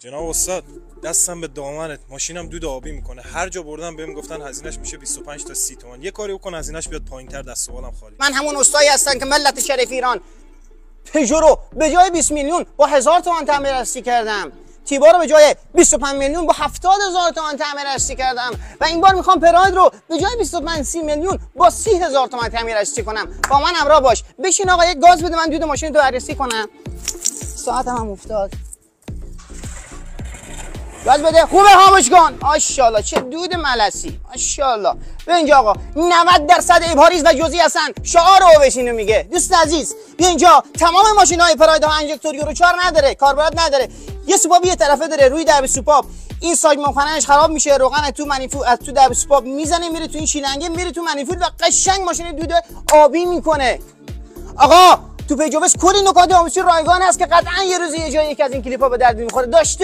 جناب استاد دستم به دامنت، ماشینم دود آبی میکنه. هر جا بردم بهم گفتن هزینهش میشه 25 تا 30 تومن. یه کاری بکن هزینهش بیاد پایینتر، دست و بالم خالی. من همون استایی هستم که ملت شریف ایران پژو به جای 20 میلیون با 1000 تومان تعمیر راستی کردم. تیبا رو به جای 25 میلیون با 70,000 تومان تعمیر راستی کردم و این بار میخوام پراید رو به جای 25 میلیون با 30,000 تومان تعمیر راستی کنم. با من همراه باش. بشین آقا یک گاز بده من دود ماشین تو بررسی کنم. ساعتم هم افتاد. گاز بده. خوبه خاموش کن. ماشاءالله چه دود ملسی. ماشاءالله. ببین اینجا آقا 90% ابهاریز و جزئی هستن. شعار اوبش اینو میگه. دوست عزیز بیا اینجا تمام ماشین‌های پراید ها انجکتور یورو 4 نداره، کاربرد نداره. یه سوپاپ یه طرفه داره. روی درب سوپاپ این ساگ منخنش خراب میشه، روغن تو منیفول از تو درب سوپاپ میزنه میره تو این شیلنگه، میره تو منیفول و قشنگ ماشین دود آبی میکنه. آقا تو پیجوبس کلی نکات آموزشی رایگان هست که قطعا یه روزی یه جایی یکی از این کلیپ‌ها به درد میخوره. داشته